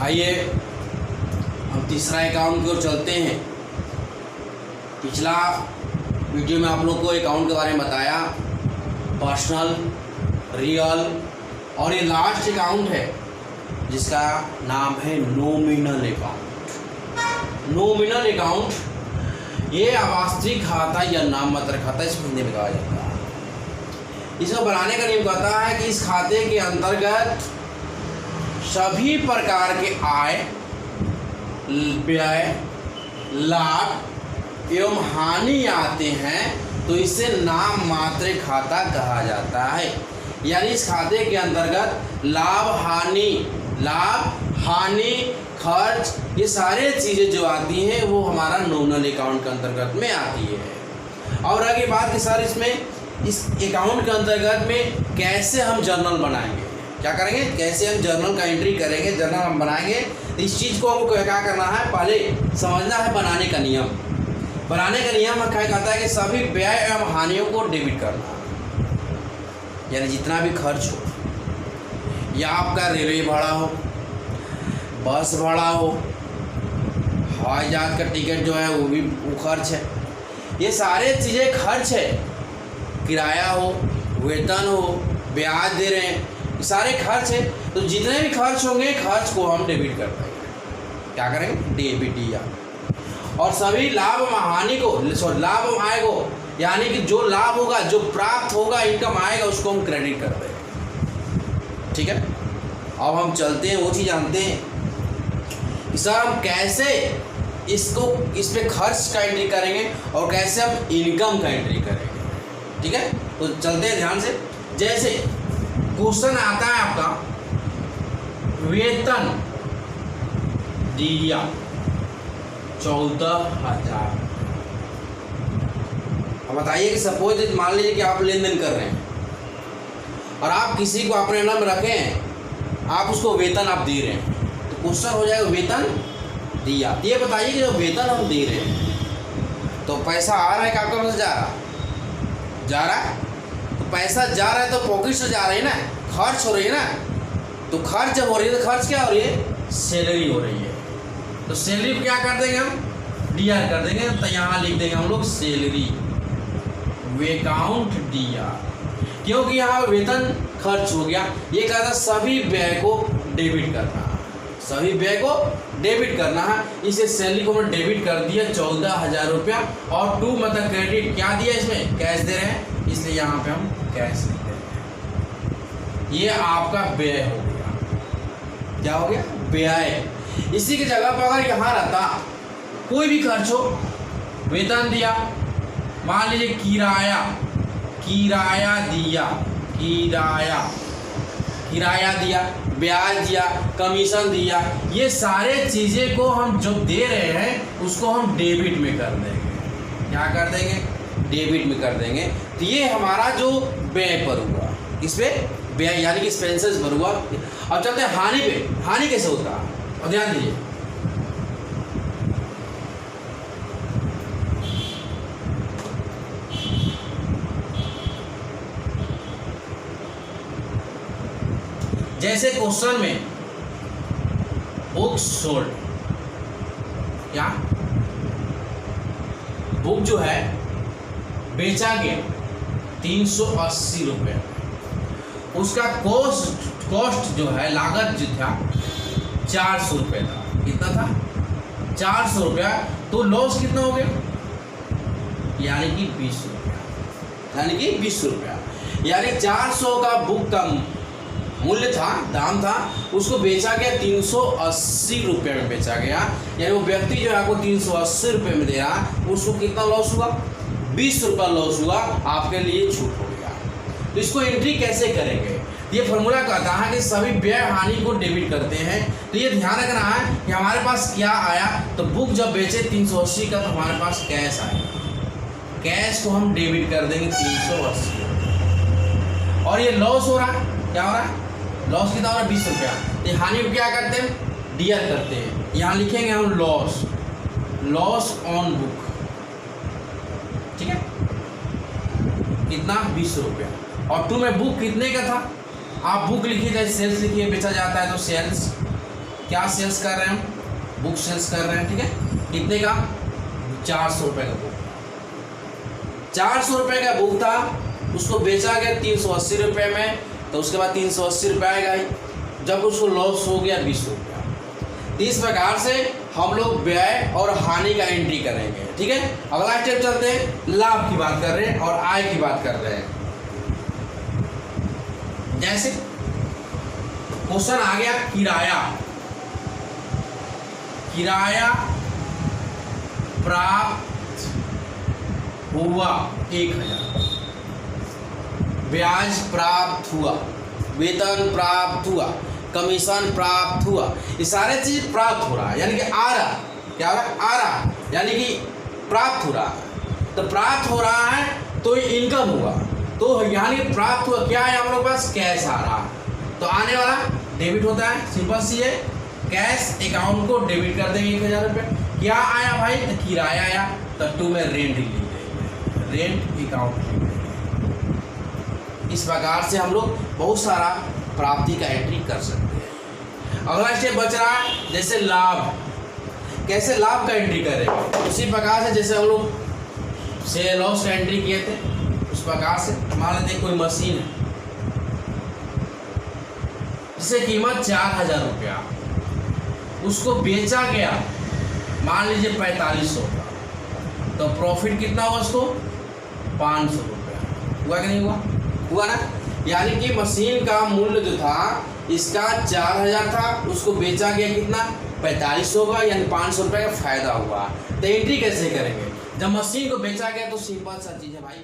आइए हम तीसरा अकाउंट की ओर चलते हैं। पिछला वीडियो में आप लोग को अकाउंट के बारे में बताया, पर्सनल, रियल, और ये लास्ट अकाउंट है जिसका नाम है नॉमिनल अकाउंट। नॉमिनल अकाउंट ये अवास्तविक खाता या नाम मात्र खाता इस हिंदी में कहा जाता है। इसको बनाने का नियम कहता है कि इस खाते के अंतर्गत सभी प्रकार के आय, व्यय, लाभ एवं हानि आते हैं तो इसे नाम मात्र खाता कहा जाता है। यानी इस खाते के अंतर्गत लाभ हानि खर्च ये सारे चीज़ें जो आती हैं वो हमारा नॉमिनल अकाउंट के अंतर्गत में आती है। और आगे बात की सर इसमें इस अकाउंट के अंतर्गत में कैसे हम जर्नल बनाएंगे, क्या करेंगे, कैसे हम जर्नल का एंट्री करेंगे, जर्नल हम बनाएंगे। इस चीज़ को हमको क्या करना है, पहले समझना है बनाने का नियम। बनाने का नियम क्या कहता है कि सभी व्यय एवं हानियों को डेबिट करना, यानी जितना भी खर्च हो, या आपका रेलवे भाड़ा हो, बस भाड़ा हो, हवाई जहाज का टिकट जो है वो खर्च है, ये सारे चीज़ें खर्च है। किराया हो, वेतन हो, ब्याज दे रहे हैं, ये सारे खर्च है। तो जितने भी खर्च होंगे खर्च को हम डेबिट कर पाएंगे। क्या करेंगे, डेबिट या। और सभी लाभ और हानि को, लाभ और आय को, यानी कि जो लाभ होगा, जो प्राप्त होगा, इनकम आएगा, उसको हम क्रेडिट कर देंगे। ठीक है, अब हम चलते हैं वो चीज़ जानते हैं कि सर हम कैसे इस पे खर्च का एंट्री करेंगे और कैसे हम इनकम का एंट्री करेंगे। ठीक है, तो चलते हैं ध्यान से। जैसे क्वेश्चन आता है आपका, वेतन दिया 14,000। अब बताइए कि सपोज मान लीजिए कि आप लेन देन कर रहे हैं और आप किसी को अपने नाम रखे हैं, आप उसको वेतन आप दे रहे हैं, तो क्वेश्चन हो जाएगा वेतन दिया। ये बताइए कि जो वेतन हम दे रहे हैं तो पैसा आ रहा है कि आपका पैसा जा रहा है। तो पैसा जा रहा है तो पॉकेट से जा रही है ना, खर्च हो रही है ना। तो खर्च जब हो रही है तो खर्च क्या हो रही है, सैलरी हो रही है। तो सैलरी को क्या कर देंगे हम, डीआर कर देंगे। तो यहाँ लिख देंगे हम लोग सैलरी अकाउंट डीआर, क्योंकि यहाँ वेतन खर्च हो गया। ये कहता सभी व्यय को डेबिट करना है, सभी व्यय को डेबिट करना है। इसे सैलरी को हमने डेबिट कर दिया 14,000 रुपया, और टू मतलब क्रेडिट क्या दिया, इसमें कैश दे रहे हैं, इसलिए यहाँ पे हम कैश लिख रहे हैं। ये आपका व्यय हो गया। क्या हो गया, व्यय। इसी की जगह पर अगर यहाँ रहता कोई भी खर्च हो, वेतन दिया, मान लीजिए किराया दिया, ब्याज दिया, कमीशन दिया, ये सारे चीज़ें को हम जो दे रहे हैं उसको हम डेबिट में कर देंगे। क्या कर देंगे, डेबिट में कर देंगे। तो ये हमारा जो व्यय पर हुआ, इस पे व्यय यानी कि एक्सपेंसेस पर हुआ। अब चलते हैं हानि पे। हानि कैसे होता है, और ध्यान दीजिए। जैसे क्वेश्चन में बुक सोल्ड, क्या बुक जो है बेचा गया 380 रुपये, उसका कॉस्ट जो है, लागत जो था 400 रुपये था। कितना था, 400 रुपया। तो लॉस कितना हो गया, यानी कि 20 रुपया, यानी कि 20 रुपया। यानी 400 का बुक का मूल्य था, दाम था, उसको बेचा गया 380 रुपये में बेचा गया। यानी वो व्यक्ति जो है आपको 380 रुपये में दे रहा, उसको कितना लॉस हुआ, 20 रुपया लॉस हुआ, आपके लिए छूट हो गया। तो इसको एंट्री कैसे करेंगे, ये फॉर्मूला कहता है कि सभी व्यय हानि को डेबिट करते हैं। तो ये ध्यान रखना है कि हमारे पास क्या आया, तो बुक जब बेचे 380 का तो हमारे पास कैश आएगा, कैश को हम डेबिट कर देंगे 380। और ये लॉस हो रहा है, क्या हो रहा है, लॉस कितना हो रहा है, 20 रुपया। तो हानि को क्या करते हैं, डीआर करते हैं। यहाँ लिखेंगे हम लॉस ऑन बुक। ठीक है, कितना, 20 रुपया। और टू में बुक कितने का था, आप बुक लिखिए, चाहे सेल्स लिखिए, बेचा जाता है तो सेल्स क्या सेल्स कर रहे हैं हम, बुक सेल्स कर रहे हैं, ठीक है। कितने का, 400 रुपये का बुक, 400 रुपये का बुक था, उसको बेचा गया 380 रुपये में, तो उसके बाद 380 रुपये आएगा ही, जब उसको लॉस हो गया 20 रुपया। इस प्रकार से हम लोग व्यय और हानि का एंट्री करेंगे, ठीक है। अगला स्टेप चलते हैं, लाभ की बात कर रहे हैं और आय की बात कर रहे हैं। जैसे क्वेश्चन आ गया, किराया प्राप्त हुआ 1000, ब्याज प्राप्त हुआ, वेतन प्राप्त हुआ, कमीशन प्राप्त हुआ, ये सारे चीज प्राप्त हो रहा है, यानी कि आ रहा, क्या हो रहा है, आ रहा, यानी कि प्राप्त हो रहा है। तो प्राप्त हो रहा है तो ये इनकम हुआ, तो यानी प्राप्त हुआ क्या है, हम लोग पास कैश आ रहा है, तो आने वाला डेबिट होता है, सिंपल सी है, कैश अकाउंट को डेबिट कर देंगे 1000 रुपये। क्या आया भाई, तो किराया आया, तो 2 में रेंट लिख देंगे, रेंट अकाउंट लिख देंगे। इस प्रकार से हम लोग बहुत सारा प्राप्ति का एंट्री कर सकते हैं। अगला स्टेप बच रहा है, जैसे लाभ, कैसे लाभ का एंट्री करें, उसी प्रकार से जैसे हम लोग सेल लॉस का एंट्री किए थे, उस प्रकार से मान लेते कोई मशीन है जिसकी कीमत 4000 रुपया, उसको बेचा गया मान लीजिए 4500 का, तो प्रॉफिट कितना हुआ उसको, 500 रुपया। हुआ कि नहीं हुआ, हुआ ना। यानी कि मशीन का मूल्य जो था इसका 4000 था, उसको बेचा गया कितना, 4500 का, यानी 500 रुपये का फायदा हुआ। तो एंट्री कैसे करेंगे, जब मशीन को बेचा गया तो सिंपल सा चीज़ है भाई,